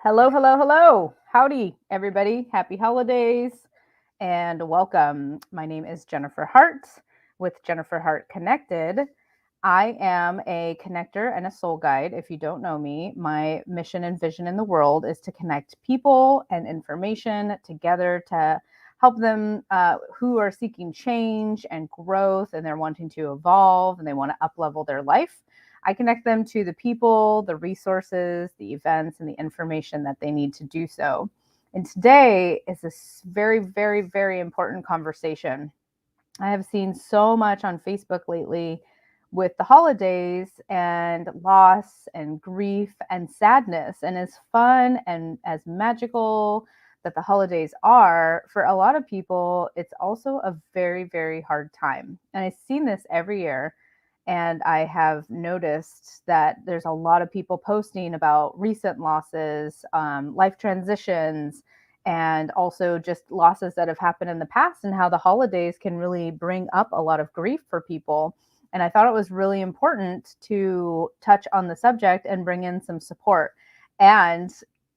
Hello, hello, hello. Howdy, everybody. Happy holidays and welcome. My name is Jennifer Hart with Jennifer Hart Connected. I am a connector and a soul guide. If you don't know me, my mission and vision in the world is to connect people and information together to help them who are seeking change and growth and they're wanting to evolve and they want to up level their life. I connect them to the people, the resources, the events, and the information that they need to do so. And today is this very, very, very important conversation. I have seen so much on Facebook lately with the holidays and loss and grief and sadness. And as fun and as magical that the holidays are, for a lot of people, it's also a very, very hard time. And I've seen this every year. And I have noticed that there's a lot of people posting about recent losses, life transitions, and also just losses that have happened in the past and how the holidays can really bring up a lot of grief for people. And I thought it was really important to touch on the subject and bring in some support. And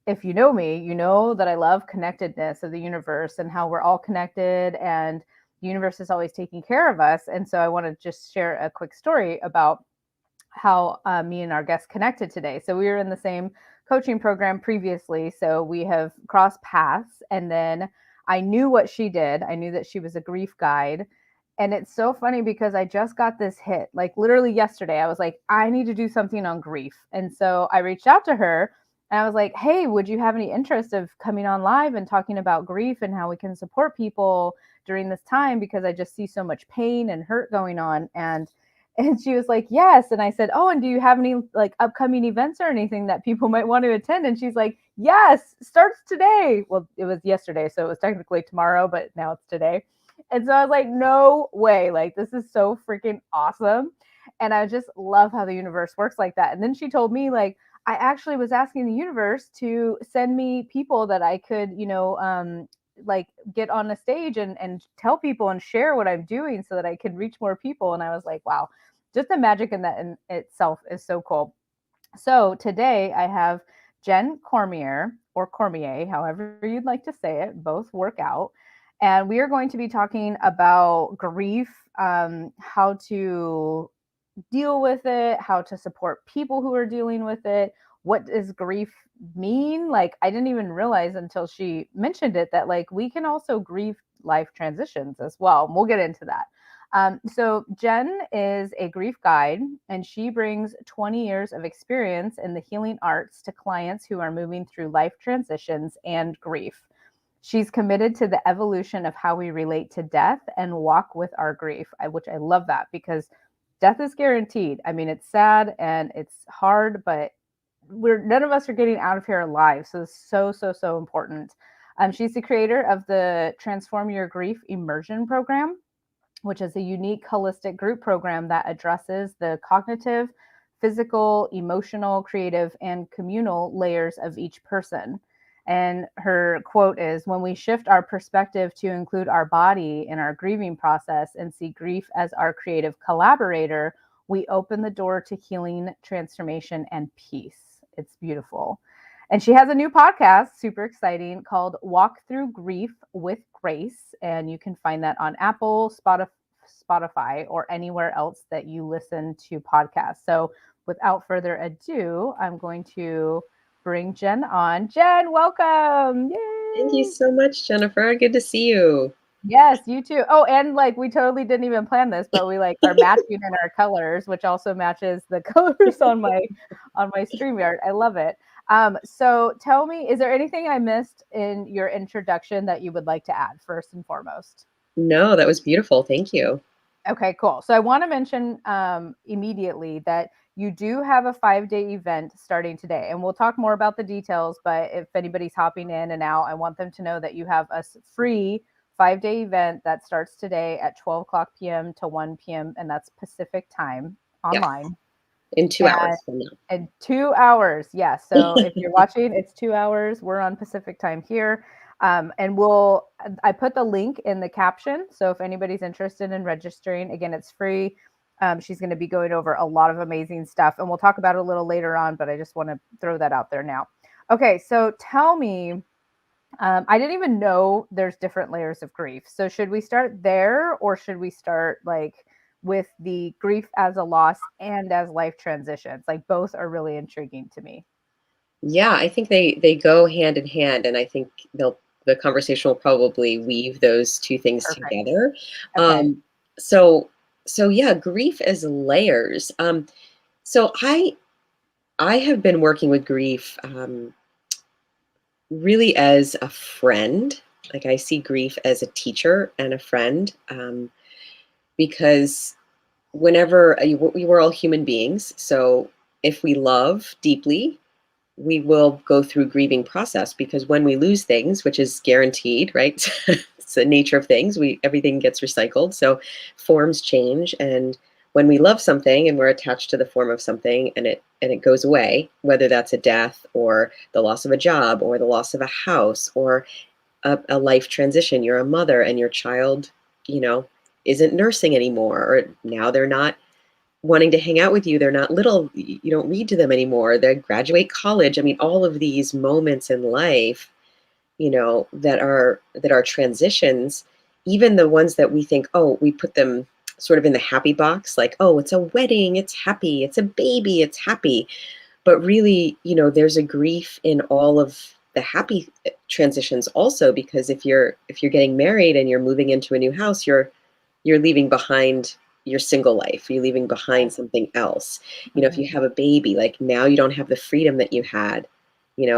if you know me, you know that I love connectedness of the universe and how we're all connected and the universe is always taking care of us. And so I want to just share a quick story about how me and our guest connected today. So we were in the same coaching program previously. So we have crossed paths. And then I knew what she did. I knew that she was a grief guide. And it's so funny because I just got this hit, like literally yesterday. I was like, I need to do something on grief. And so I reached out to her and I was like, hey, would you have any interest of coming on live and talking about grief and how we can support people during this time? Because I just see so much pain and hurt going on. And she was like, yes. And I said, oh, and do you have any like upcoming events or anything that people might want to attend? And she's like, yes, starts today. Well, it was yesterday, so it was technically tomorrow, but now it's today. And so I was like, no way. Like, this is so freaking awesome. And I just love how the universe works like that. And then she told me, like, I actually was asking the universe to send me people that I could, like get on a stage and tell people and share what I'm doing so that I can reach more people. And I was like, wow, just the magic in that in itself is so cool. So today I have Jenn Cormier or Cormier, however you'd like to say it, both work out. And we are going to be talking about grief, how to deal with it, how to support people who are dealing with it. What does grief mean? Like, I didn't even realize until she mentioned it that, like, we can also grieve life transitions as well. And we'll get into that. So, Jenn is a grief guide, and she brings 20 years of experience in the healing arts to clients who are moving through life transitions and grief. She's committed to the evolution of how we relate to death and walk with our grief, which I love that because death is guaranteed. I mean, it's sad and it's hard, but we're none of us are getting out of here alive. So it's so important. She's the creator of the Transform Your Grief Immersion program, which is a unique holistic group program that addresses the cognitive, physical, emotional, creative, and communal layers of each person. And her quote is, when we shift our perspective to include our body in our grieving process and see grief as our creative collaborator, we open the door to healing, transformation, and peace. It's beautiful. And she has a new podcast, super exciting, called Walk Through Grief with Grace. And you can find that on Apple, Spotify, or anywhere else that you listen to podcasts. So without further ado, I'm going to bring Jenn on. Jenn, welcome. Thank you Yay. so much, Jennifer. Good to see you. Yes, you too. Oh, and like we totally didn't even plan this, but we like are matching in our colors, which also matches the colors on my StreamYard. I love it. So tell me, is there anything I missed in your introduction that you would like to add first and foremost? No, that was beautiful. Thank you. Okay, cool. So I want to mention immediately that you do have a 5-day event starting today, and we'll talk more about the details. But if anybody's hopping in and out, I want them to know that you have a free 5-day event that starts today at 12 o'clock p.m. to 1 p.m., and that's Pacific time Yes, online. in two And hours from in 2 hours, yes. now. So if you're watching, it's 2 hours. We're on Pacific time here. And I put the link in the caption. So if anybody's interested in registering, again, it's free. She's going to be going over a lot of amazing stuff and we'll talk about it a little later on, but I just want to throw that out there now. Okay, so tell me, I didn't even know there's different layers of grief. So should we start there, or should we start like with the grief as a loss and as life transitions? Like both are really intriguing to me. Yeah, I think they go hand in hand, and I think the conversation will probably weave those two things Perfect. together. Okay. Um, so so yeah, grief as layers. So I have been working with grief really as a friend. Like I see grief as a teacher and a friend, because whenever we were all human beings, so if we love deeply, we will go through grieving process because when we lose things, which is guaranteed, right? It's the nature of things. We everything gets recycled, so forms change. And when we love something and we're attached to the form of something, and it goes away, whether that's a death or the loss of a job or the loss of a house or a life transition, you're a mother and your child, you know, isn't nursing anymore, or now they're not wanting to hang out with you. They're not little, you don't read to them anymore. They graduate college. I mean, all of these moments in life, that are transitions, even the ones that we think, oh, we put them sort of in the happy box, like, oh, it's a wedding, it's happy, it's a baby, it's happy. But really, there's a grief in all of the happy transitions also, because if you're getting married and you're moving into a new house, you're leaving behind your single life. You're leaving behind Right. something else. If you Mhm. have a baby, like now you don't have the freedom that you had,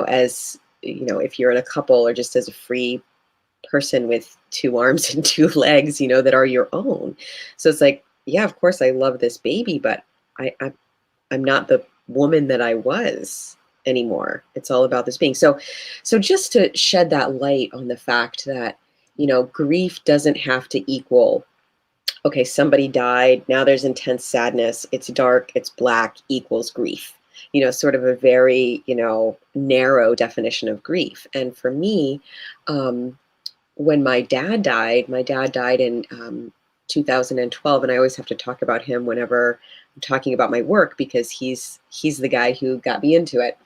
as if you're in a couple or just as a free person with two arms and two legs, that are your own. So it's like, yeah, of course I love this baby, but I'm not the woman that I was anymore. It's all about this being. So just to shed that light on the fact that, grief doesn't have to equal, okay, somebody died, now there's intense sadness, it's dark, it's black, equals grief. Sort of a very, narrow definition of grief. And for me, um, when my dad died in 2012, and I always have to talk about him whenever I'm talking about my work because he's the guy who got me into it.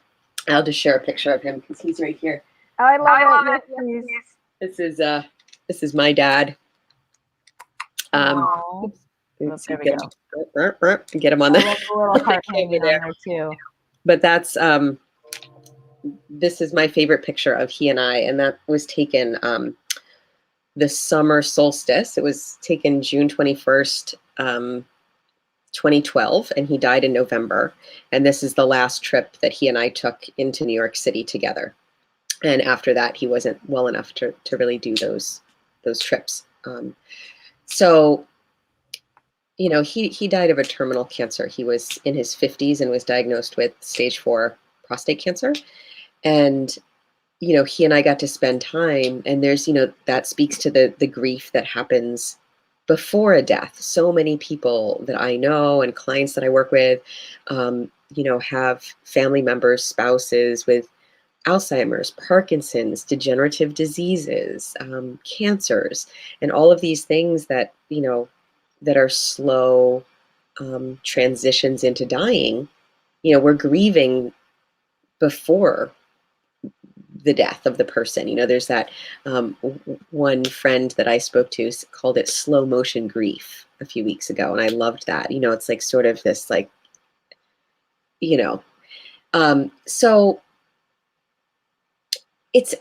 I'll just share a picture of him because he's right here. Oh, I I love it. love Yes, it. Yes, please. please. This is my dad. Oh, Oops, let's see, there we go. get him on I the, love the little on the heart camera hanging on there. there too. But this is my favorite picture of he and I, and that was taken the summer solstice. It was taken June 21st, 2012, and he died in November. And this is the last trip that he and I took into New York City together. And after that, he wasn't well enough to really do those trips. So he died of a terminal cancer. He was in his 50s and was diagnosed with stage 4 prostate cancer. And he and I got to spend time, and there's, that speaks to the grief that happens before a death. So many people that I know and clients that I work with, have family members, spouses with Alzheimer's, Parkinson's, degenerative diseases, cancers, and all of these things that, that are slow transitions into dying. We're grieving before the death of the person. There's that one friend that I spoke to called it slow motion grief a few weeks ago, and I loved that. It's like sort of this like, you know, so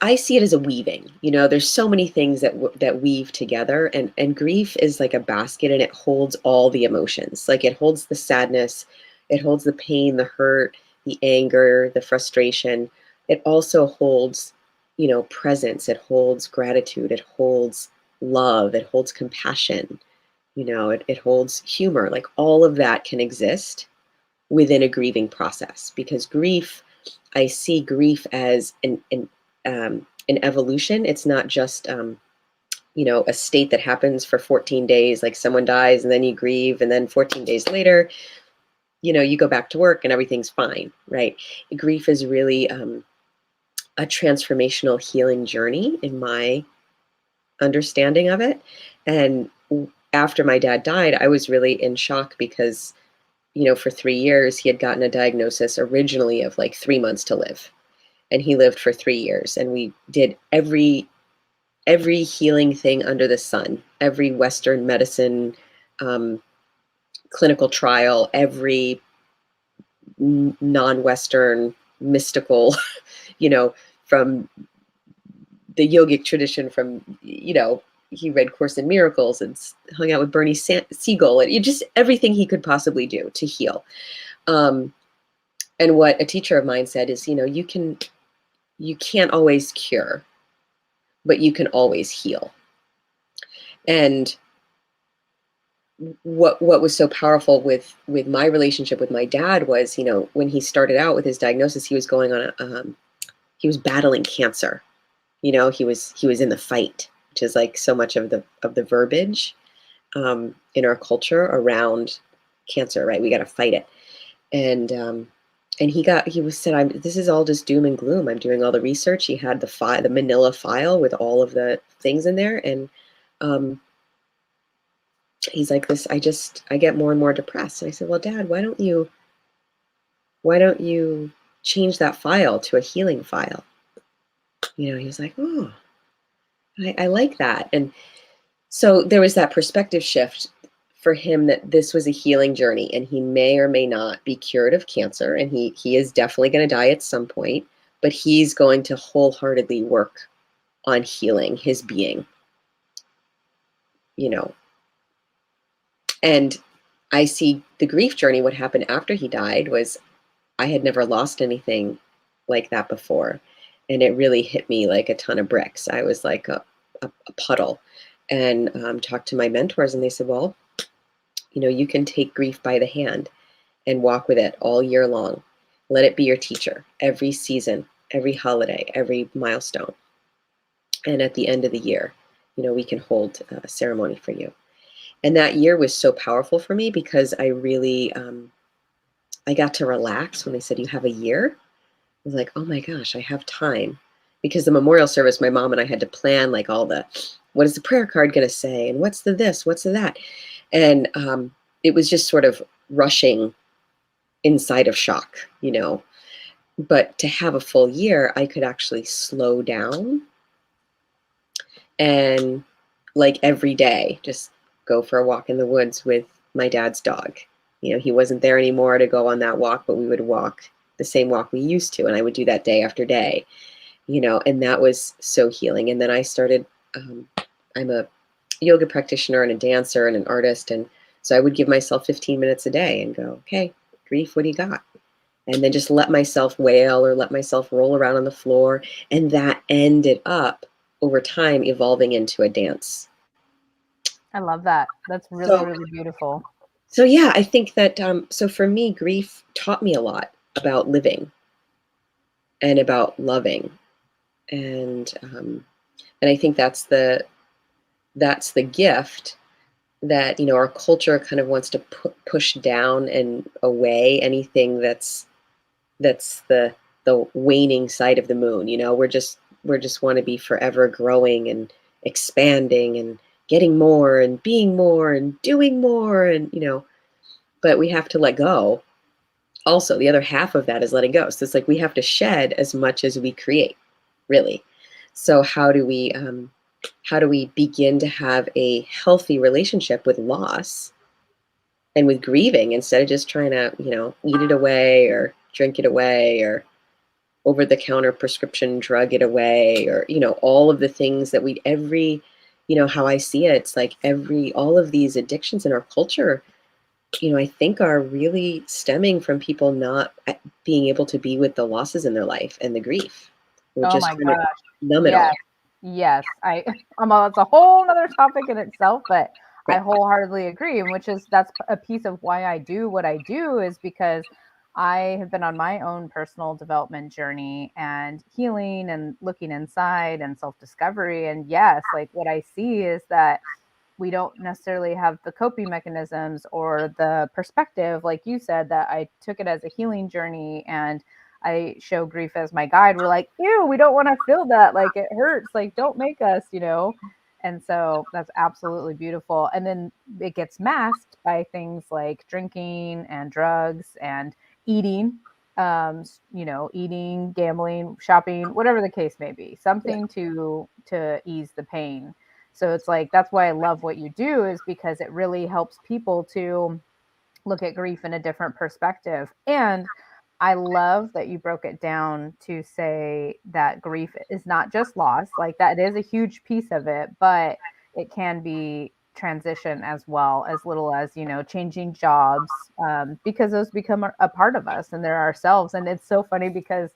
I see it as a weaving. There's so many things that weave together, and grief is like a basket, and it holds all the emotions. Like it holds the sadness, it holds the pain, the hurt, the anger, the frustration. It also holds, presence. It holds gratitude. It holds love. It holds compassion. It holds humor. Like all of that can exist within a grieving process, because grief, I see grief as an evolution. It's not just a state that happens for 14 days, like someone dies and then you grieve, and then 14 days later, you go back to work and everything's fine, right? Grief is really a transformational healing journey in my understanding of it. And after my dad died, I was really in shock because for 3 years he had gotten a diagnosis originally of like 3 months to live. and he lived for 3 years. And we did every healing thing under the sun, every Western medicine, clinical trial, every non-Western mystical, from the yogic tradition, from, he read Course in Miracles and hung out with Bernie Siegel, and just everything he could possibly do to heal. And what a teacher of mine said is, you can't always cure, but you can always heal. And what was so powerful with my relationship with my dad was, when he started out with his diagnosis, he was going on he was battling cancer. He was in the fight, which is like so much of the verbiage in our culture around cancer, right? We got to fight it. And he said, this is all just doom and gloom. I'm doing all the research. He had the manila file with all of the things in there. And he's like, I get more and more depressed. And I said, well, Dad, why don't you change that file to a healing file? He was like, oh, I like that. And so there was that perspective shift for him, that this was a healing journey, and he may or may not be cured of cancer. And he is definitely going to die at some point, but he's going to wholeheartedly work on healing his being, And I see the grief journey. What happened after he died was, I had never lost anything like that before. And it really hit me like a ton of bricks. I was like a puddle. And talked to my mentors, and they said, well, you can take grief by the hand and walk with it all year long. Let it be your teacher every season, every holiday, every milestone. And at the end of the year, we can hold a ceremony for you. And that year was so powerful for me, because I really, I got to relax when they said, you have a year. I was like, oh my gosh, I have time. Because the memorial service, my mom and I had to plan like all what is the prayer card going to say? And what's the this, what's the that? And it was just sort of rushing inside of shock, But to have a full year, I could actually slow down and, like, every day, just go for a walk in the woods with my dad's dog. He wasn't there anymore to go on that walk, but we would walk the same walk we used to. And I would do that day after day, and that was so healing. And then I started, I'm a yoga practitioner and a dancer and an artist. And so I would give myself 15 minutes a day and go, okay, grief, what do you got? And then just let myself wail or let myself roll around on the floor. And that ended up over time evolving into a dance. I love that. That's really, really beautiful. So yeah, I think that, so for me, grief taught me a lot about living and about loving. And I think that's the gift that, our culture kind of wants to push down and away anything that's the waning side of the moon. We're just want to be forever growing and expanding and getting more and being more and doing more, and but we have to let go. Also, the other half of that is letting go. So it's like we have to shed as much as we create, really. So how do we begin to have a healthy relationship with loss and with grieving, instead of just trying to, eat it away or drink it away or over-the-counter prescription drug it away, or, all of the things that how I see it, it's like all of these addictions in our culture, I think are really stemming from people not being able to be with the losses in their life and the grief. We're Oh just my trying to gosh. numb it all. Yes. It's a whole nother topic in itself, but I Right. wholeheartedly agree. And that's a piece of why I do what I do, is because I have been on my own personal development journey and healing and looking inside and self discovery. And yes, like what I see is that we don't necessarily have the coping mechanisms or the perspective, like you said, that I took it as a healing journey and I show grief as my guide. We're like, ew, we don't want to feel that. Like it hurts. Like, don't make us. And so that's absolutely beautiful. And then it gets masked by things like drinking and drugs and eating. eating, gambling, shopping, whatever the case may be, something to ease the pain. So it's like that's why I love what you do, is because it really helps people to look at grief in a different perspective. And I love that you broke it down to say that grief is not just loss, like that is a huge piece of it, but it can be transition as well, as little as, changing jobs, because those become a part of us and they're ourselves. And it's so funny because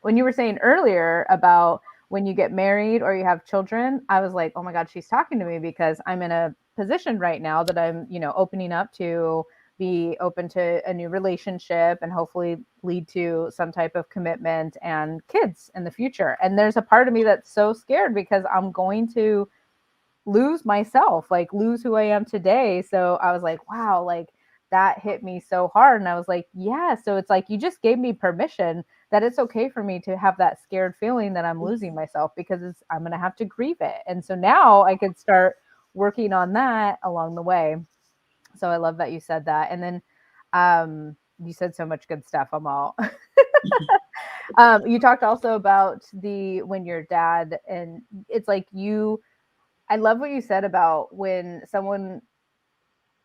when you were saying earlier about when you get married or you have children, I was like, oh my God, she's talking to me because I'm in a position right now that I'm, opening up to be open to a new relationship and hopefully lead to some type of commitment and kids in the future. And there's a part of me that's so scared because I'm going to lose myself, like lose who I am today. So I was like, wow, like that hit me so hard. And I was like, yeah. So it's like you just gave me permission that it's okay for me to have that scared feeling that I'm losing myself, because I'm going to have to grieve it. And so now I could start working on that along the way. So I love that you said that. And then you said so much good stuff. I'm all you talked also about the when your dad, and it's like I love what you said about when someone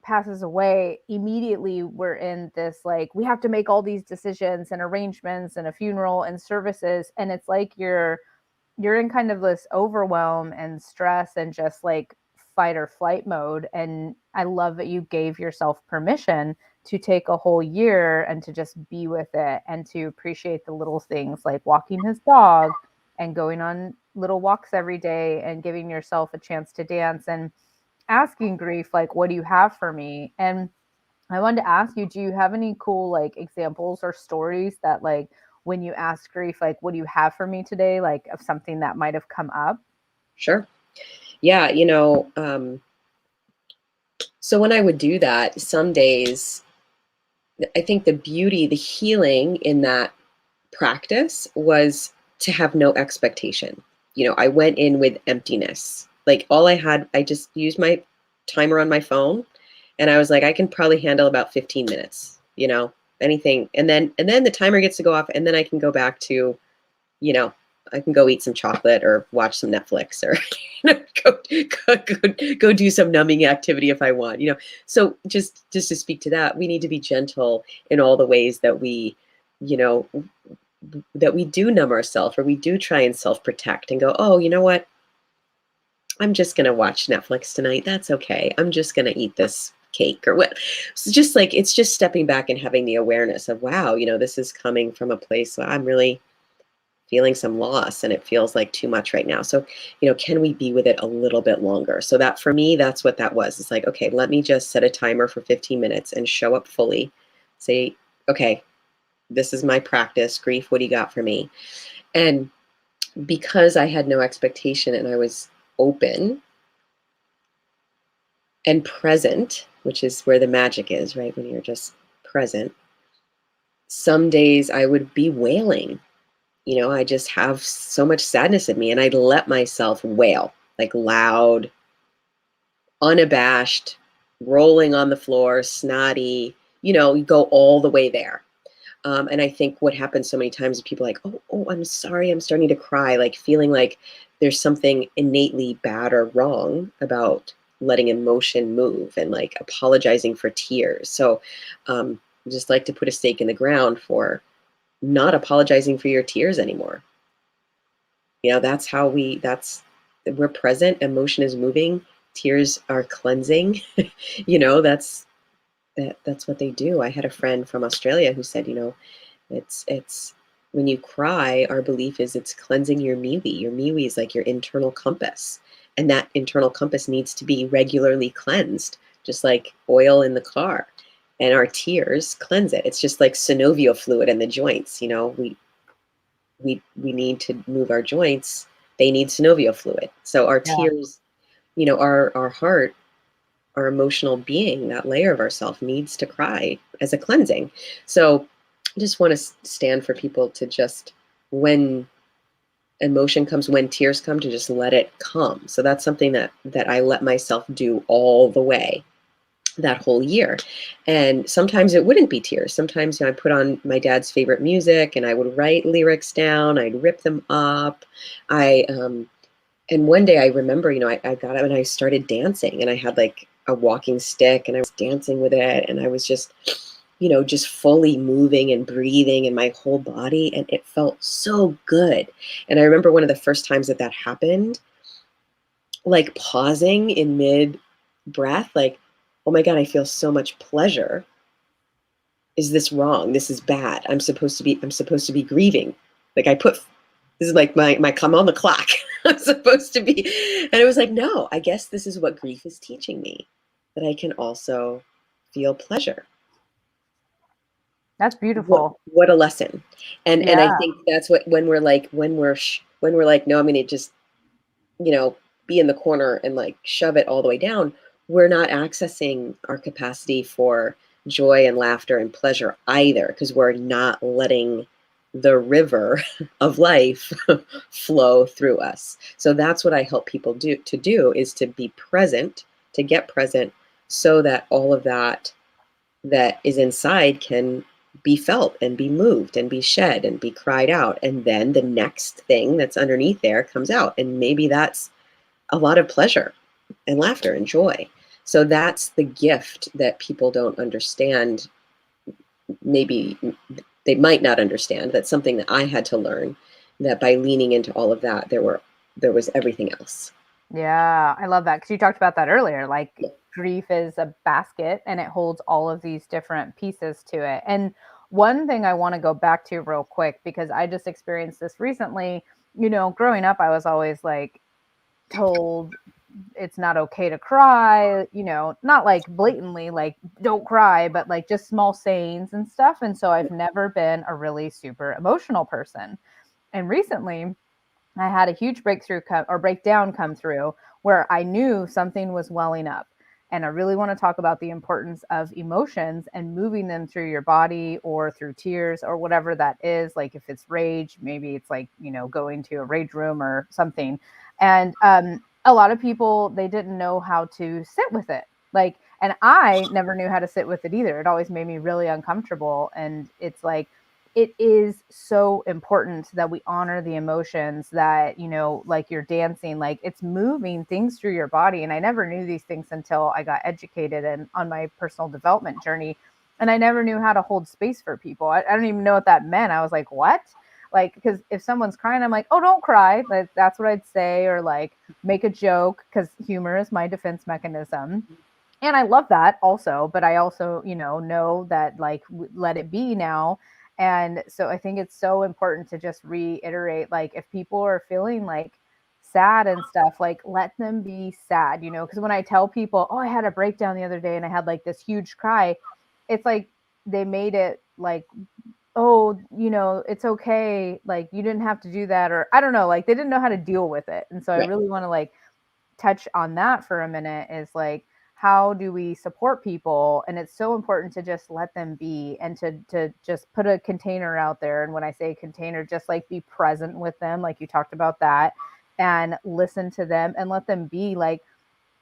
passes away, immediately we're in this like we have to make all these decisions and arrangements and a funeral and services, and it's like you're in kind of this overwhelm and stress and just like fight or flight mode. And I love that you gave yourself permission to take a whole year and to just be with it and to appreciate the little things like walking his dog and going on little walks every day and giving yourself a chance to dance and asking grief, like, what do you have for me? And I wanted to ask you, do you have any cool like examples or stories that like when you ask grief, like, what do you have for me today? Like of something that might have come up? Sure. Yeah. So when I would do that, some days, I think the beauty, the healing in that practice was to have no expectation. I went in with emptiness. Like all I had, I just used my timer on my phone and I was like, I can probably handle about 15 minutes, anything. And then the timer gets to go off and then I can go back to, you know, I can go eat some chocolate or watch some Netflix or go do some numbing activity if I want. So just to speak to that, we need to be gentle in all the ways that you know, we do numb ourselves or we do try and self-protect and go, oh, you know what? I'm just going to watch Netflix tonight. That's okay. I'm just going to eat this cake or what. So just like, it's just stepping back and having the awareness of, wow, this is coming from a place where I'm really feeling some loss and it feels like too much right now. So, can we be with it a little bit longer? So that for me, that's what that was. It's like, okay, let me just set a timer for 15 minutes and show up fully. Say, okay, this is my practice. Grief, what do you got for me? And because I had no expectation and I was open and present, which is where the magic is, right? When you're just present. Some days I would be wailing. I just have so much sadness in me and I'd let myself wail, like loud, unabashed, rolling on the floor, snotty, you go all the way there. And I think what happens so many times is people are like, oh, I'm sorry, I'm starting to cry, like feeling like there's something innately bad or wrong about letting emotion move and like apologizing for tears. So I just like to put a stake in the ground for not apologizing for your tears anymore. That's we're present, emotion is moving, tears are cleansing. That's what they do. I had a friend from Australia who said, it's when you cry, our belief is it's cleansing your miwi. Your miwi is like your internal compass. And that internal compass needs to be regularly cleansed, just like oil in the car. And our tears cleanse it. It's just like synovial fluid in the joints. We need to move our joints. They need synovial fluid. So our Yeah. tears, our heart, our emotional being, that layer of ourself needs to cry as a cleansing. So I just want to stand for people to just, when emotion comes, when tears come, to just let it come. So that's something that I let myself do all the way. that whole year. And sometimes it wouldn't be tears. Sometimes, I put on my dad's favorite music and I would write lyrics down. I'd rip them up. I and one day I remember, I got up and I started dancing, and I had like a walking stick and I was dancing with it, and I was just, just fully moving and breathing in my whole body, and it felt so good. And I remember one of the first times that that happened, like pausing in mid breath, like, oh my God, I feel so much pleasure. Is this wrong? This is bad. I'm supposed to be grieving. Like this is like my come on the clock. I'm supposed to be. And it was like, no, I guess this is what grief is teaching me, that I can also feel pleasure. That's beautiful. What a lesson. And I Yeah. think that's what, when we're like, no, I'm going to just, be in the corner and like shove it all the way down, we're not accessing our capacity for joy and laughter and pleasure either, because we're not letting the river of life flow through us. So that's what I help people do is to be present, to get present, so that all of that is inside can be felt and be moved and be shed and be cried out. And then the next thing that's underneath there comes out. And maybe that's a lot of pleasure and laughter and joy. So that's the gift that people don't understand. Maybe they might not understand. That's something that I had to learn, that by leaning into all of that, there was everything else. Yeah, I love that because you talked about that earlier. Like Yeah. grief is a basket and it holds all of these different pieces to it. And one thing I want to go back to real quick, because I just experienced this recently. Growing up, I was always like told it's not okay to cry, not like blatantly, like don't cry, but like just small sayings and stuff. And so I've never been a really super emotional person. And recently, I had a huge breakdown come through where I knew something was welling up. And I really want to talk about the importance of emotions and moving them through your body or through tears or whatever that is. Like if it's rage, maybe it's like, going to a rage room or something. And a lot of people, they didn't know how to sit with it. Like, and I never knew how to sit with it either. It always made me really uncomfortable. And it's like, it is so important that we honor the emotions that, like you're dancing, like it's moving things through your body. And I never knew these things until I got educated and on my personal development journey. And I never knew how to hold space for people. I don't even know what that meant. I was like, what? Like, because if someone's crying, I'm like, oh, don't cry. That's what I'd say. Or like make a joke, because humor is my defense mechanism. And I love that also, but I also, know that like let it be now. And so I think it's so important to just reiterate, like if people are feeling like sad and stuff, like let them be sad, because when I tell people, oh, I had a breakdown the other day and I had like this huge cry, it's like they made it like, oh, it's okay, like you didn't have to do that, or I don't know, like they didn't know how to deal with it. And so I Right. really want to like touch on that for a minute, is like how do we support people? And it's so important to just let them be, and to just put a container out there. And when I say container, just like be present with them, like you talked about that, and listen to them and let them be, like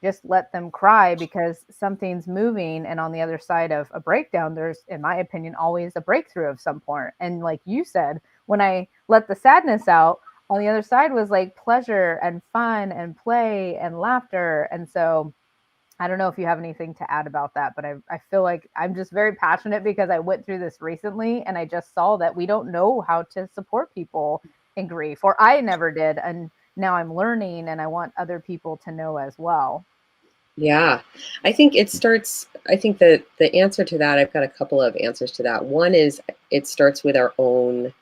just let them cry, because something's moving. And on the other side of a breakdown, there's, in my opinion, always a breakthrough of some point. And like you said, when I let the sadness out, on the other side was like pleasure and fun and play and laughter. And so I don't know if you have anything to add about that, but I feel like I'm just very passionate because I went through this recently and I just saw that we don't know how to support people in grief, or I never did. And now I'm learning, and I want other people to know as well. Yeah. I think that the answer to that, I've got a couple of answers to that. One is, it starts with our own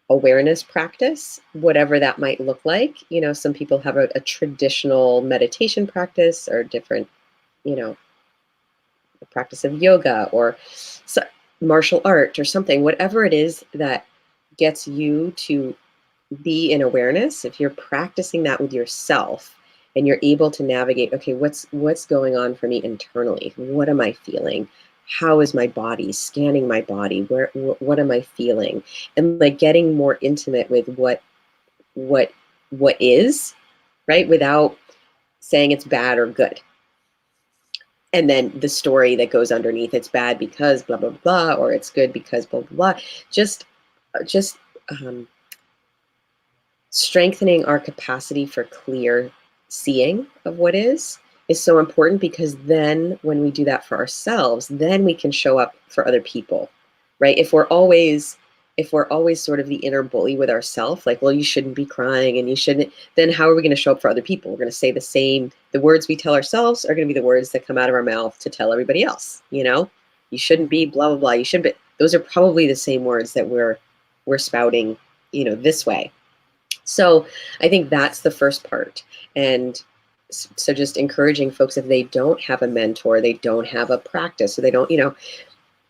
awareness practice, whatever that might look like. Some people have a traditional meditation practice, or different, a practice of yoga, or martial art or something, whatever it is that gets you to be in awareness. If you're practicing that with yourself and you're able to navigate, okay, what's going on for me internally? What am I feeling? How is my body? Scanning my body. What am I feeling? And like getting more intimate with what what is, right? Without saying it's bad or good. and then the story that goes underneath, it's bad because blah blah blah, or it's good because blah blah blah. Just strengthening our capacity for clear seeing of what is so important, because then when we do that for ourselves, then we can show up for other people, right? If we're always sort of the inner bully with ourselves, like, well, you shouldn't be crying and you shouldn't, then how are we going to show up for other people? We're going to say the words we tell ourselves are going to be the words that come out of our mouth to tell everybody else, you shouldn't be blah blah blah, you shouldn't be. Those are probably the same words that we're spouting, this way. So I think that's the first part. And so just encouraging folks, if they don't have a mentor, they don't have a practice, or they don't,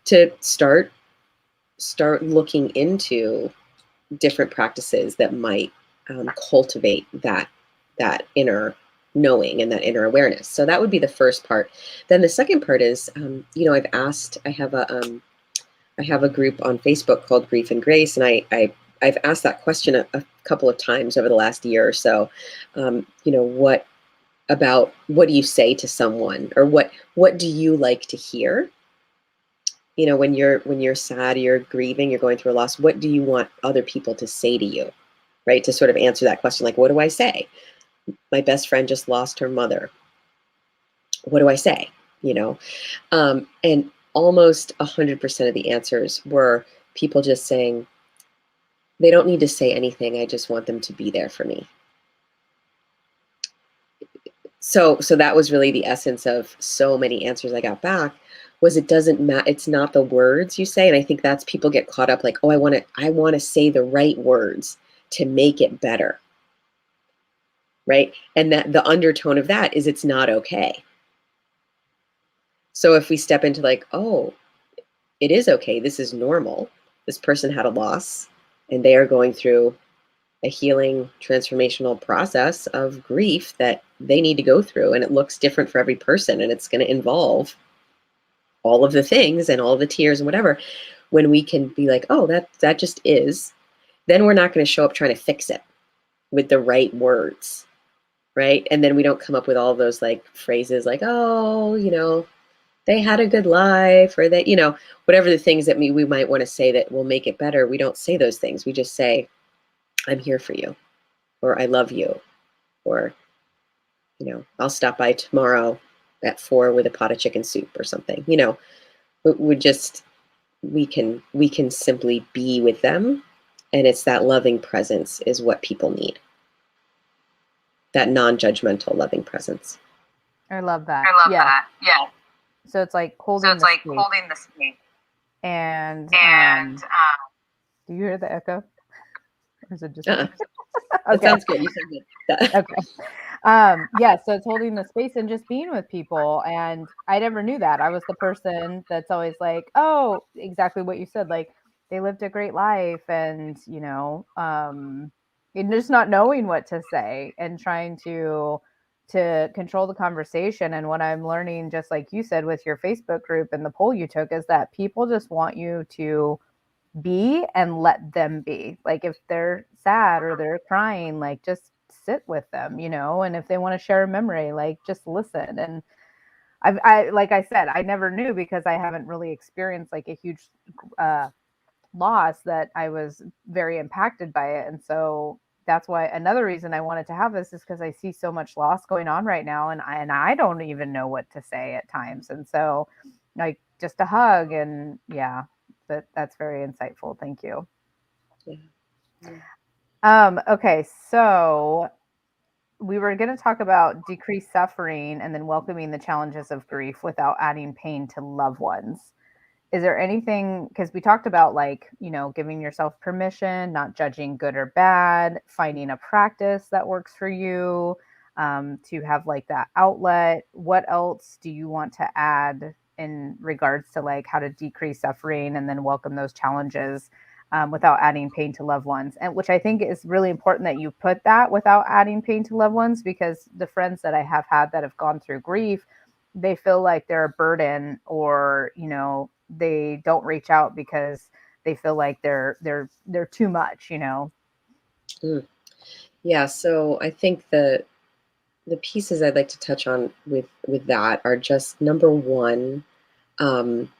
to start looking into different practices that might cultivate that inner knowing and that inner awareness. So that would be the first part. Then the second part is, I have a group on Facebook called Grief and Grace, and I've asked that question a couple of times over the last year or so. What do you say to someone, or what do you like to hear? When you're sad, you're grieving, you're going through a loss, what do you want other people to say to you, right? To sort of answer that question, like, what do I say? My best friend just lost her mother. What do I say? And almost 100% of the answers were people just saying, they don't need to say anything, I just want them to be there for me. So that was really the essence of so many answers I got back, was it doesn't matter. It's not the words you say. And I think that's, people get caught up like, oh, I want to say the right words to make it better. Right. And that the undertone of that is, it's not okay. So if we step into like, oh, it is okay, this is normal. This person had a loss and they are going through a healing, transformational process of grief that they need to go through. And it looks different for every person. And it's going to involve all of the things and all the tears and whatever. When we can be like, oh, that just is, then we're not going to show up trying to fix it with the right words. Right. And then we don't come up with all those like phrases like, oh, they had a good life, or that, whatever the things that we might want to say that will make it better. We don't say those things. We just say, I'm here for you, or I love you, or, I'll stop by tomorrow at 4 with a pot of chicken soup or something. We can simply be with them. And it's that loving presence is what people need. That non-judgmental loving presence. I love that. I love that. Yeah. So it's like holding the space. And do you hear the echo? Or is it just Okay. That sounds good. You said good. Okay. Yeah, so it's holding the space and just being with people. And I never knew that. I was the person that's always like, oh, exactly what you said. Like, they lived a great life, and and just not knowing what to say and trying to control the conversation. And what I'm learning, just like you said with your Facebook group and the poll you took, is that people just want you to be and let them be. Like, if they're sad or they're crying, like, just sit with them, and if they want to share a memory, like, just listen. And I like I said, I never knew, because I haven't really experienced like a huge loss, that I was very impacted by it. And so that's why another reason I wanted to have this is because I see so much loss going on right now, and I don't even know what to say at times. And so, like, just a hug, and yeah, that's very insightful. Thank you. Yeah. Okay, so we were going to talk about decreased suffering and then welcoming the challenges of grief without adding pain to loved ones. Is there anything, because we talked about, like, giving yourself permission, not judging good or bad, finding a practice that works for you, to have like that outlet. What else do you want to add in regards to like how to decrease suffering and then welcome those challenges, without adding pain to loved ones? And which I think is really important that you put that, without adding pain to loved ones, because the friends that I have had that have gone through grief, they feel like they're a burden, or they don't reach out because they feel like they're too much. Yeah, so I think the pieces I'd like to touch on with that are just number one, um,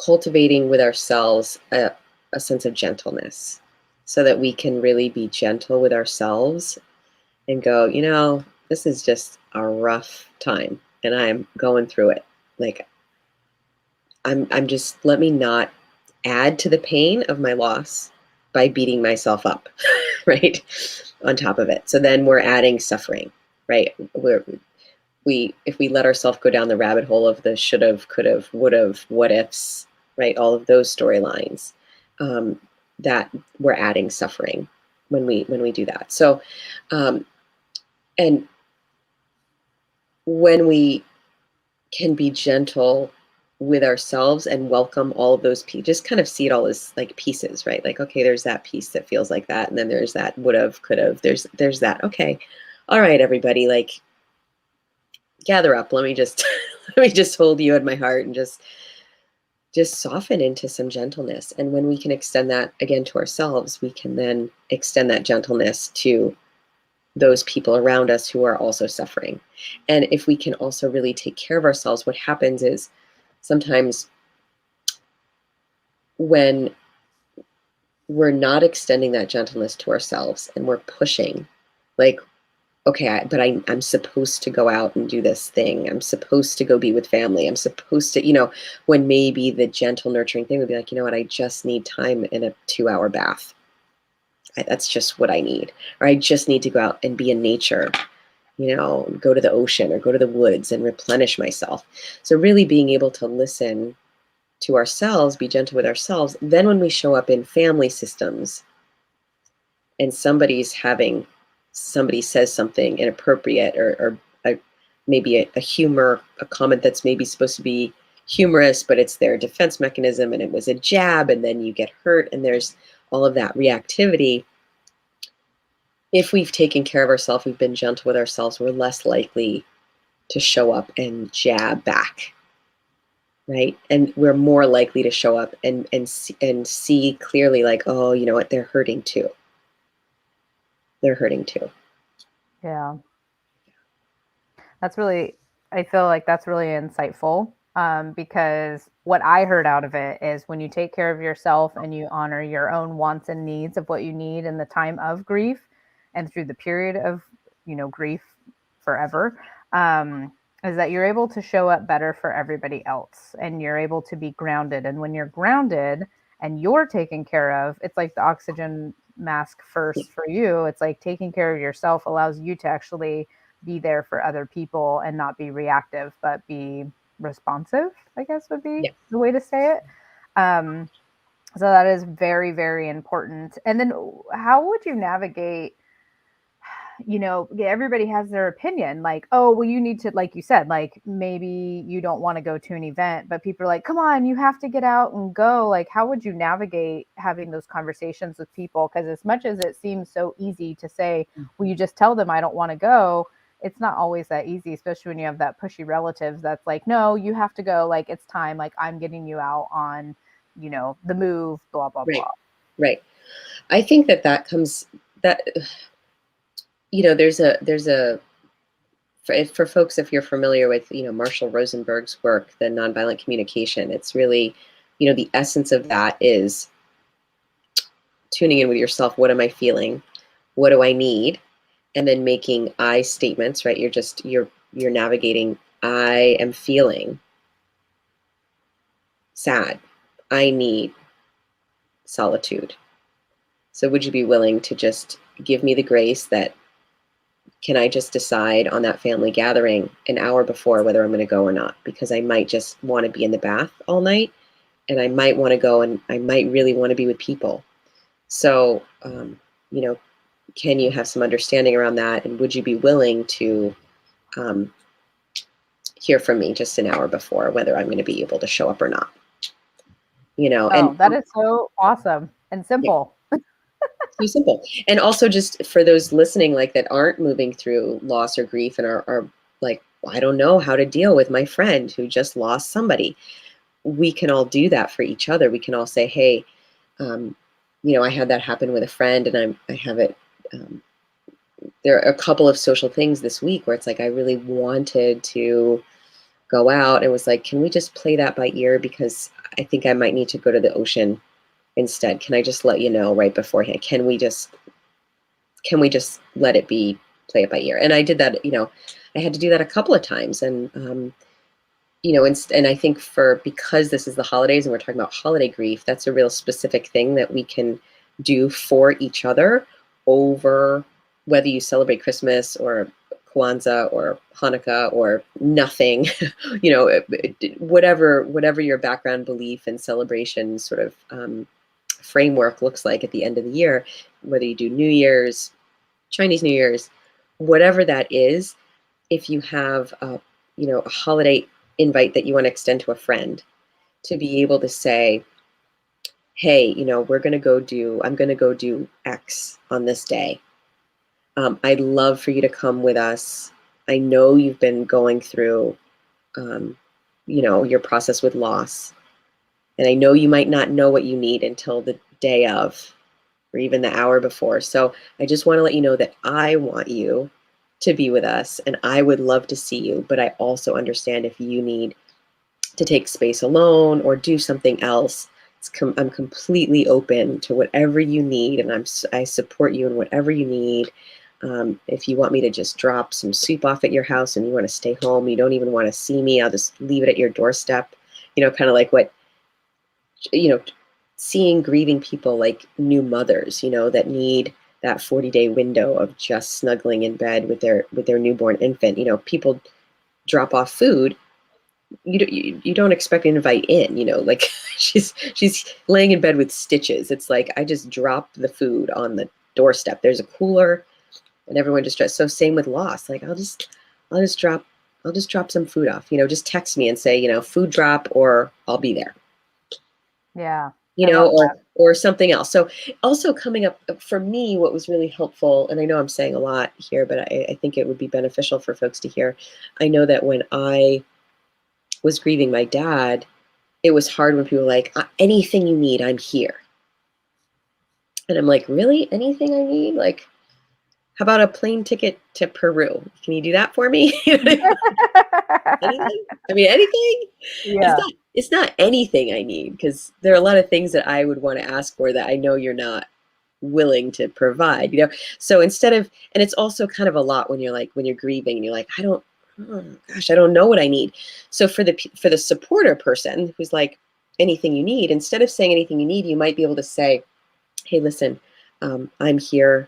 cultivating with ourselves a sense of gentleness, so that we can really be gentle with ourselves and go, this is just a rough time, and I'm going through it. Like, I'm just, let me not add to the pain of my loss by beating myself up, right? On top of it. So then we're adding suffering, right? If we let ourselves go down the rabbit hole of the should have, could have, would have, what ifs, right? All of those storylines, that we're adding suffering when we do that. So, and when we can be gentle with ourselves and welcome all of those pieces, just kind of see it all as like pieces, right? Like, okay, there's that piece that feels like that. And then there's that would have, could have, there's that. Okay. All right, everybody, like, gather up. Let me just, let me just hold you in my heart and just soften into some gentleness. And when we can extend that again to ourselves, we can then extend that gentleness to those people around us who are also suffering. And if we can also really take care of ourselves, what happens is sometimes when we're not extending that gentleness to ourselves and we're pushing, like, okay, but I'm supposed to go out and do this thing. I'm supposed to go be with family. I'm supposed to, when maybe the gentle, nurturing thing would be like, you know what, I just need time in a 2-hour bath. That's just what I need. Or I just need to go out and be in nature, go to the ocean or go to the woods and replenish myself. So really being able to listen to ourselves, be gentle with ourselves. Then when we show up in family systems and somebody says something inappropriate or maybe a humor, a comment that's maybe supposed to be humorous, but it's their defense mechanism and it was a jab, and then you get hurt and there's all of that reactivity. If we've taken care of ourselves, we've been gentle with ourselves, we're less likely to show up and jab back, right? And we're more likely to show up and see clearly, like, oh, you know what, they're hurting too. They're hurting too. Yeah. I feel like that's really insightful, because what I heard out of it is when you take care of yourself and you honor your own wants and needs of what you need in the time of grief and through the period of, grief forever, is that you're able to show up better for everybody else and you're able to be grounded. And when you're grounded and you're taken care of, it's like the oxygen mask first for you. It's like taking care of yourself allows you to actually be there for other people and not be reactive, but be responsive, I guess would be the way to say it. So that is very, very important. And then how would you navigate, everybody has their opinion, like, oh, well, you need to, like you said, like maybe you don't want to go to an event, but people are like, come on, you have to get out and go. Like, how would you navigate having those conversations with people? Because as much as it seems so easy to say, well, you just tell them I don't want to go, it's not always that easy, especially when you have that pushy relatives that's like, no, you have to go, like it's time, like I'm getting you out on, the move, blah, blah, Right. blah. Right. I think that comes that, there's a for folks, if you're familiar with, Marshall Rosenberg's work, the nonviolent communication, it's really, the essence of that is tuning in with yourself. What am I feeling? What do I need? And then making I statements, right? You're navigating, I am feeling sad. I need solitude. So would you be willing to just give me the grace that, can I just decide on that family gathering an hour before whether I'm going to go or not? Because I might just want to be in the bath all night, and I might want to go, and I might really want to be with people. So, can you have some understanding around that? And would you be willing to hear from me just an hour before whether I'm going to be able to show up or not? And that is so awesome and simple. Yeah. So simple. And also, just for those listening, like, that aren't moving through loss or grief and are like, I don't know how to deal with my friend who just lost somebody. We can all do that for each other. We can all say, hey, I had that happen with a friend, and I have it there are a couple of social things this week where it's like I really wanted to go out and was like, can we just play that by ear? Because I think I might need to go to the ocean instead. Can I just let you know right beforehand? Can we just let it be, play it by ear? And I did that, I had to do that a couple of times. And, and I think because this is the holidays and we're talking about holiday grief, that's a real specific thing that we can do for each other over whether you celebrate Christmas or Kwanzaa or Hanukkah or nothing, whatever your background belief and celebration sort of framework looks like at the end of the year, whether you do New Year's, Chinese New Year's, whatever that is, if you have a holiday invite that you want to extend to a friend, to be able to say, hey, I'm going to go do X on this day. I'd love for you to come with us. I know you've been going through, your process with loss. And I know you might not know what you need until the day of, or even the hour before. So I just want to let you know that I want you to be with us and I would love to see you. But I also understand if you need to take space alone or do something else. I'm completely open to whatever you need, and I support you in whatever you need. If you want me to just drop some soup off at your house and you want to stay home, you don't even want to see me, I'll just leave it at your doorstep. Kind of like what, seeing grieving people like new mothers, that need that 40-day window of just snuggling in bed with their newborn infant. People drop off food. You don't expect an invite in, like she's laying in bed with stitches. It's like, I just drop the food on the doorstep. There's a cooler and everyone just dressed. So same with loss. Like I'll just drop some food off, just text me and say, food drop, or I'll be there. Yeah. Or something else. So also coming up for me, what was really helpful, and I know I'm saying a lot here, but I think it would be beneficial for folks to hear. I know that when I was grieving my dad, it was hard when people were like, anything you need, I'm here. And I'm like, really? Anything I need? Like, how about a plane ticket to Peru? Can you do that for me? Anything? I mean, anything? Yeah. It's not anything I need, because there are a lot of things that I would want to ask for that I know you're not willing to provide, So instead of, and it's also kind of a lot when you're grieving and you're like, I don't know what I need. So for the supporter person who's like, anything you need, instead of saying anything you need, you might be able to say, hey, listen, I'm here.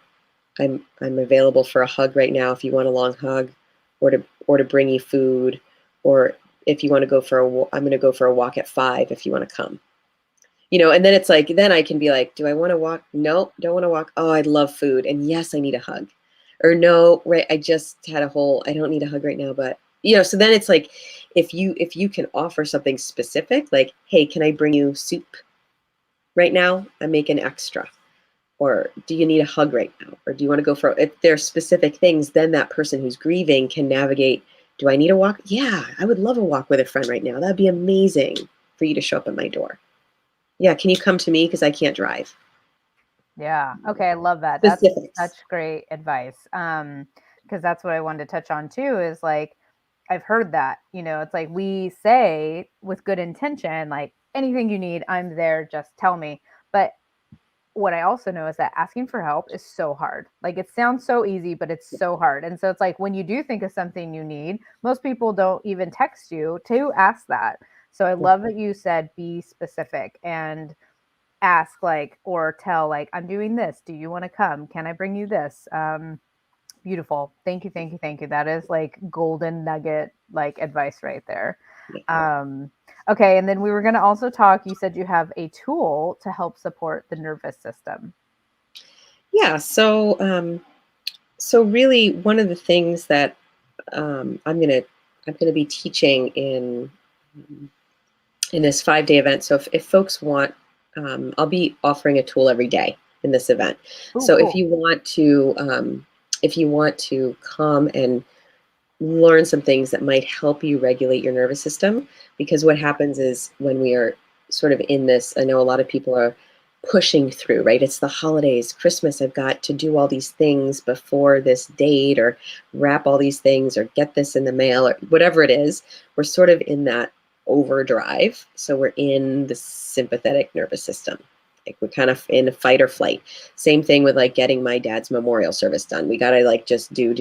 I'm available for a hug right now if you want a long hug, or to bring you food, or if you want to go for I'm going to go for a walk at 5 if you want to come. And then it's like, then I can be like, do I want to walk? No, don't want to walk. Oh, I love food. And yes, I need a hug. Or no, right, I just had I don't need a hug right now, but so then it's like, if you can offer something specific, like, hey, can I bring you soup right now? I'm making extra. Or do you need a hug right now? Or do you want to go for, if there are specific things, then that person who's grieving can navigate, do I need a walk? Yeah, I would love a walk with a friend right now. That'd be amazing for you to show up at my door. Yeah, can you come to me because I can't drive? Yeah. Okay. I love that. Specifics. That's such great advice. Because that's what I wanted to touch on too, is like, I've heard that, it's like we say with good intention, like anything you need, I'm there, just tell me. But what I also know is that asking for help is so hard. Like it sounds so easy, but it's so hard. And so it's like when you do think of something you need, most people don't even text you to ask that. So I love that you said be specific and ask, like, or tell, like, I'm doing this. Do you want to come? Can I bring you this? Beautiful. Thank you. Thank you. Thank you. That is like golden nugget, like advice right there. Okay. And then we were going to also talk, you said you have a tool to help support the nervous system. Yeah. So really one of the things that I'm going to be teaching in this 5-day event. So if folks want, I'll be offering a tool every day in this event. Ooh, so cool. if you want to come and learn some things that might help you regulate your nervous system, because what happens is when we are sort of in this, I know a lot of people are pushing through, right? It's the holidays, Christmas. I've got to do all these things before this date, or wrap all these things, or get this in the mail, or whatever it is. We're sort of in that overdrive. So we're in the sympathetic nervous system. Like we're kind of in a fight or flight. Same thing with like getting my dad's memorial service done. We got to like just do.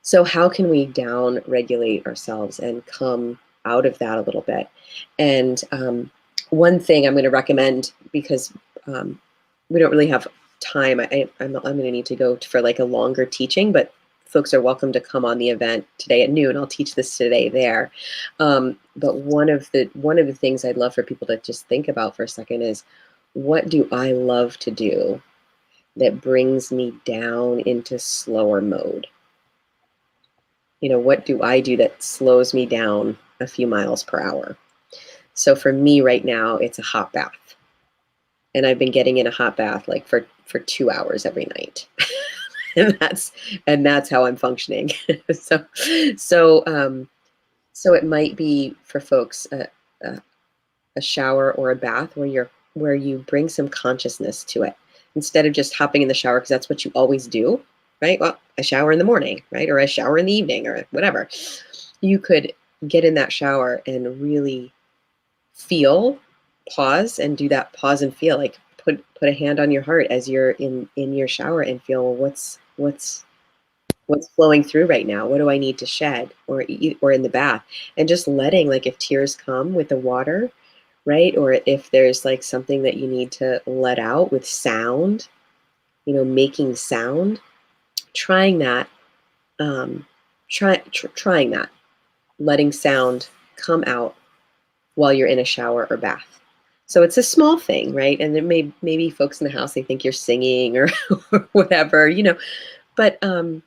So how can we down regulate ourselves and come out of that a little bit? And one thing I'm going to recommend, because we don't really have time, I'm going to need to go for like a longer teaching, but folks are welcome to come on the event today at noon. I'll teach this today there. But one of the things I'd love for people to just think about for a second is, what do I love to do that brings me down into slower mode? You know, what do I do that slows me down a few miles per hour? So for me right now, it's a hot bath. And I've been getting in a hot bath like for 2 hours every night. and that's how I'm functioning. so it might be for folks a shower or a bath where you bring some consciousness to it, instead of just hopping in the shower because that's what you always do, right? Well, I shower in the morning, right? Or I shower in the evening or whatever. You could get in that shower and really feel, pause and do that pause and feel, like put a hand on your heart as you're in your shower and feel what's flowing through right now. What do I need to shed? Or in the bath, and just letting, like, if tears come with the water, right? Or if there's like something that you need to let out with sound, you know, making sound, trying that, trying that, letting sound come out while you're in a shower or bath. So it's a small thing, right? And there maybe folks in the house, they think you're singing or, or whatever, you know, but, you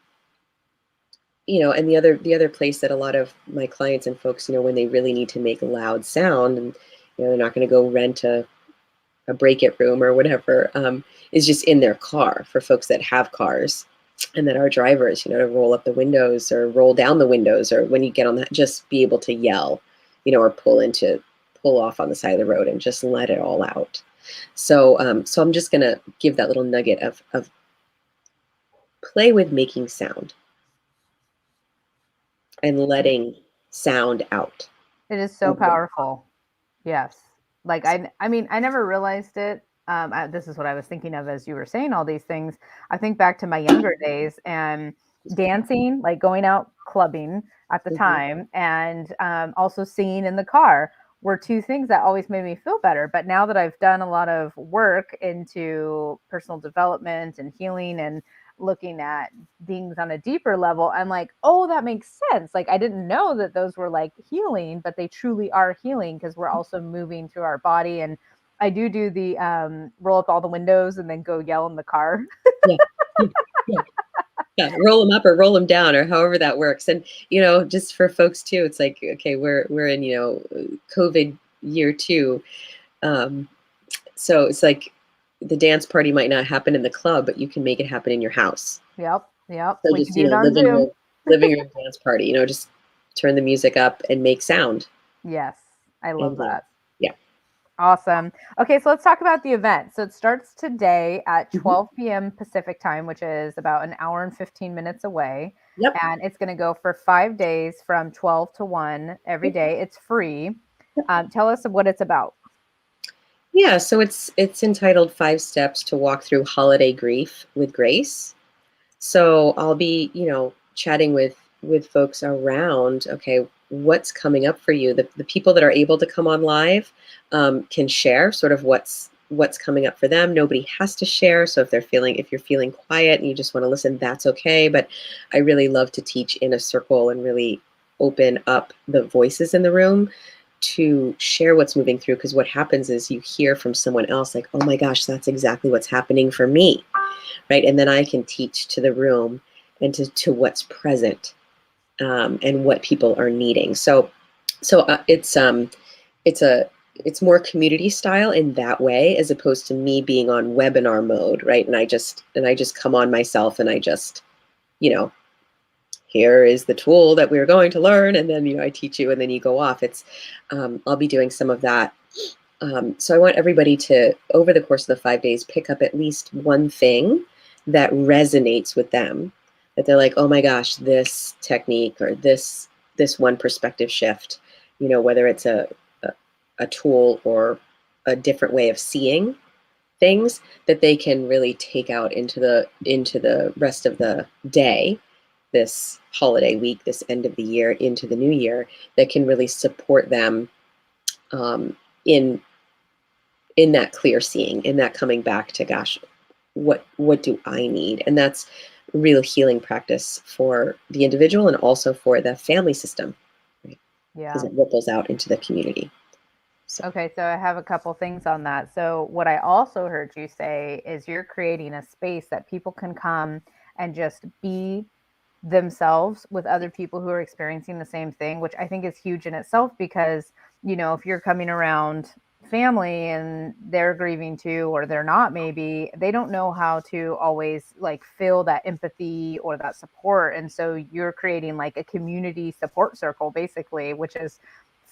know, and the other place that a lot of my clients and folks, you know, when they really need to make loud sound, and, you know, they're not going to go rent a break it room or whatever, is just in their car, for folks that have cars and that are drivers, you know, to roll up the windows or roll down the windows, or when you get on that, just be able to yell, you know, or pull off on the side of the road and just let it all out. So I'm just going to give that little nugget of play with making sound and letting sound out. It is so powerful. Yes. Like, I mean, I never realized it. This is what I was thinking of as you were saying all these things. I think back to my younger days and dancing, like going out clubbing at the time, and also singing in the car were two things that always made me feel better. But now that I've done a lot of work into personal development and healing and looking at things on a deeper level, I'm like, oh, that makes sense. Like, I didn't know that those were like healing, but they truly are healing, because we're also moving through our body. And I do the roll up all the windows and then go yell in the car. Yeah. Yeah, roll them up or roll them down, or however that works. And, you know, just for folks too, it's like, okay, we're in, you know, COVID year 2. So it's like the dance party might not happen in the club, but you can make it happen in your house. Yep. So We just, can you do it know, on Zoom. living room dance party, you know, just turn the music up and make sound. Yes. I love that. Yeah. Awesome. Okay, so let's talk about the event. So it starts today at 12 p.m. Pacific time, which is about an hour and 15 minutes away. Yep. And it's going to go for 5 days from 12 to 1 every day. It's free. Tell us what it's about. Yeah, so it's entitled 5 Steps to Walk Through Holiday Grief with Grace. So I'll be, you know, chatting with folks around, okay, what's coming up for you. The people that are able to come on live can share sort of what's coming up for them. Nobody has to share. So if you're feeling quiet and you just want to listen, that's okay. But I really love to teach in a circle and really open up the voices in the room to share what's moving through. Because what happens is you hear from someone else like, oh my gosh, that's exactly what's happening for me. Right. And then I can teach to the room and to what's present and what people are needing. So it's more community style in that way, as opposed to me being on webinar mode. Right. And I just come on myself and I just, you know, here is the tool that we're going to learn. And then, you know, I teach you and then you go off. It's I'll be doing some of that So I want everybody to, over the course of the 5 days, pick up at least one thing that resonates with them, that they're like, oh my gosh, this technique or this one perspective shift, whether it's a tool or a different way of seeing things, that they can really take out into the rest of the day, this holiday week, this end of the year into the new year, that can really support them um, in that clear seeing, in that coming back to, gosh, what do I need? And that's real healing practice for the individual and also for the family system, right? Because Yeah. it ripples out into the community. So. Okay, so I have a couple things on that. So what I also heard you say is you're creating a space that people can come and just be themselves with other people who are experiencing the same thing, which I think is huge in itself because, if you're coming around family and they're grieving too, or they're not, maybe they don't know how to always like feel that empathy or that support. And so you're creating like a community support circle, basically, which is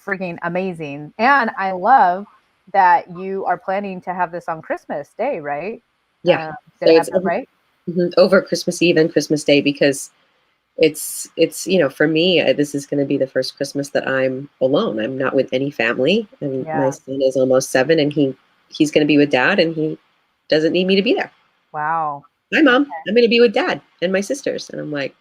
freaking amazing. And I love that you are planning to have this on Christmas Day, right? Yeah. Did So I have it's that right? over Christmas Eve and Christmas Day, because it's for me, this is going to be the first Christmas that I'm alone. I'm not with any family, and my Yeah. son is almost 7, and he's going to be with dad, and he doesn't need me to be there. Wow. Hi, Mom. I'm going to be with dad and my sisters. And I'm like,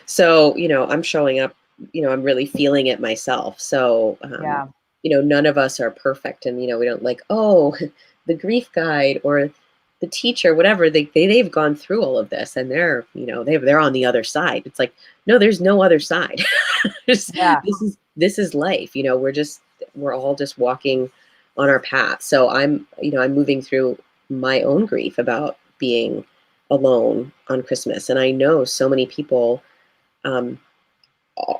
so, I'm showing up, I'm really feeling it myself. So, Yeah. none of us are perfect. And, we don't like, oh, the grief guide or the teacher, whatever, they've gone through all of this and they're, they're on the other side. It's like, no, there's no other side. Yeah. This is life. We're all just walking on our path. So I'm moving through my own grief about being alone on Christmas. And I know so many people um,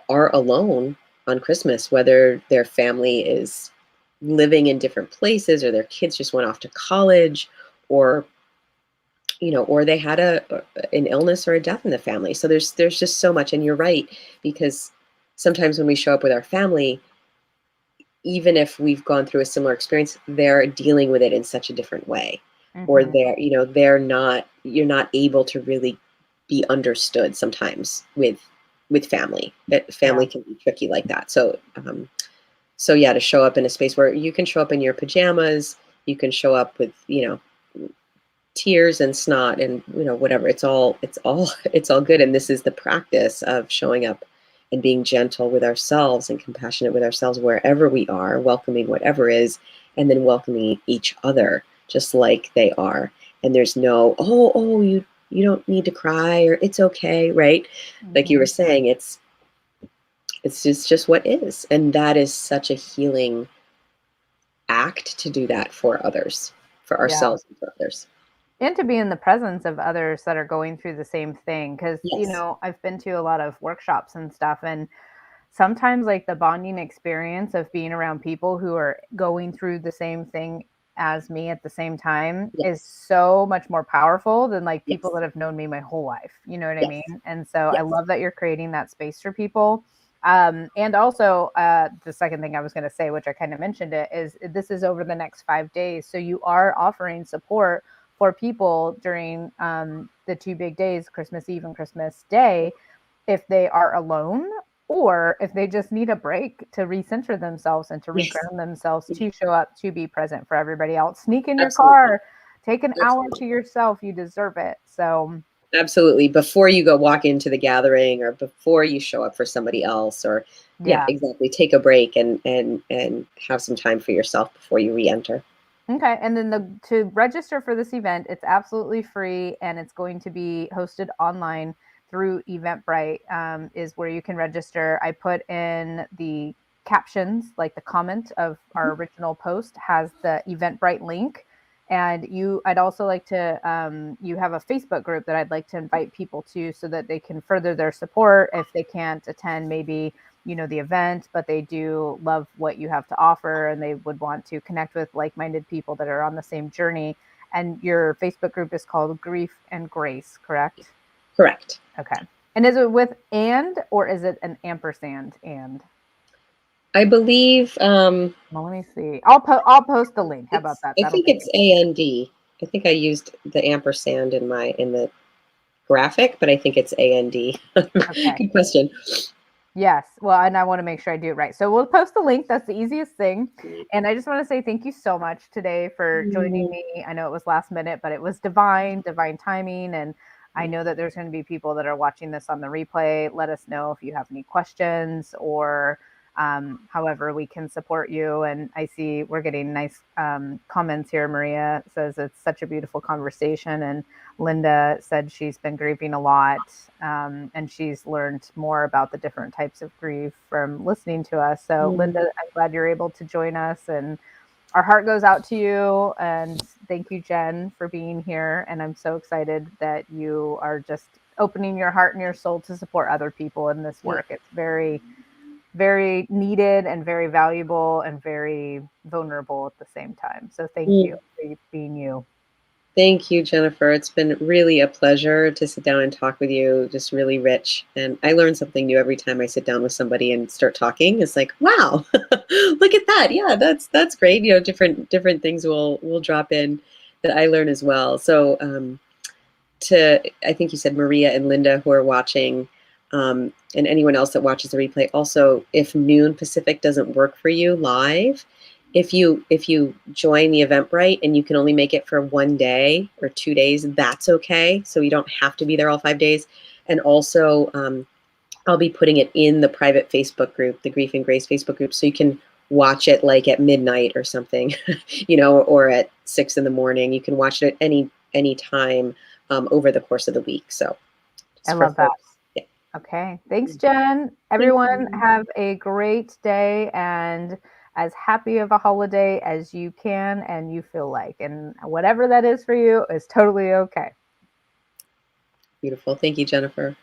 are alone on Christmas, whether their family is living in different places or their kids just went off to college, or or they had an illness or a death in the family. So there's just so much. And you're right, because sometimes when we show up with our family, even if we've gone through a similar experience, they're dealing with it in such a different way, or Mhm. you're not able to really be understood sometimes with family. Yeah. Family can be tricky like that. So yeah, to show up in a space where you can show up in your pajamas, you can show up with, tears and snot and, whatever. It's all good. And this is the practice of showing up and being gentle with ourselves and compassionate with ourselves wherever we are, welcoming whatever is, and then welcoming each other just like they are. And there's no, oh, you don't need to cry, or it's okay, right? Like you were Mhm. saying, it's just what is. And that is such a healing act to do that for others, for Yeah. ourselves and for others. And to be in the presence of others that are going through the same thing. Because, Yes. I've been to a lot of workshops and stuff. And sometimes, like, the bonding experience of being around people who are going through the same thing as me at the same time is Yes. so much more powerful than like people Yes. that have known me my whole life. You know what I mean? Yes. And so I Yes. love that you're creating that space for people. And also, the second thing I was going to say, which I kind of mentioned it, is this is over the next 5 days. So you are offering support for people during the 2 big days, Christmas Eve and Christmas Day, if they are alone or if they just need a break to recenter themselves and to Yes. reground themselves, to show up, to be present for everybody else. Sneak in your Absolutely. car, take an hour Absolutely. to yourself. You deserve it. So, Absolutely. Before you go walk into the gathering, or before you show up for somebody else, or yeah, yeah. exactly. Take a break and have some time for yourself before you re-enter. Okay, and then to register for this event, it's absolutely free, and it's going to be hosted online through Eventbrite. Is where you can register. I put in the captions, like the comment of our Mhm. original post has the Eventbrite link, and I'd also like to. You have a Facebook group that I'd like to invite people to, so that they can further their support if they can't attend, maybe the event, but they do love what you have to offer and they would want to connect with like-minded people that are on the same journey. And your Facebook group is called Grief and Grace, correct? Correct. Okay. And is it with and or is it an ampersand and? I believe Well, let me see. I'll post the link. How about that? I That'll think make it's it. AND. I think I used the ampersand in the graphic, but I think it's AND. Okay. Good question. Yes. Well, and I want to make sure I do it right. So we'll post the link. That's the easiest thing. And I just want to say thank you so much today for joining me. I know it was last minute, but it was divine timing. And I know that there's going to be people that are watching this on the replay. Let us know if you have any questions or however we can support you. And I see we're getting nice comments here. Maria says it's such a beautiful conversation. And Linda said she's been grieving a lot, and she's learned more about the different types of grief from listening to us. So, Linda, I'm glad you're able to join us, and our heart goes out to you. And thank you, Jenn, for being here. And I'm so excited that you are just opening your heart and your soul to support other people in this work. It's very, very needed and very valuable and very vulnerable at the same time. So, thank you for being you. Thank you, Jennifer. It's been really a pleasure to sit down and talk with you. Just really rich. And I learn something new every time I sit down with somebody and start talking. It's like, wow, look at that. Yeah, that's great. You know, different things will drop in that I learn as well. So I think you said Maria and Linda who are watching, and anyone else that watches the replay. Also, if noon Pacific doesn't work for you live, if you join the Eventbrite and you can only make it for 1 day or 2 days, that's okay. So you don't have to be there all 5 days. And also, I'll be putting it in the private Facebook group, the Grief and Grace Facebook group, so you can watch it like at midnight or something, you know, or at 6 in the morning. You can watch it at any time over the course of the week. So I love that. Yeah. Okay. Thanks, Jenn. Everyone, have a great day and as happy of a holiday as you can and you feel like. And whatever that is for you is totally okay. Beautiful. Thank you, Jennifer.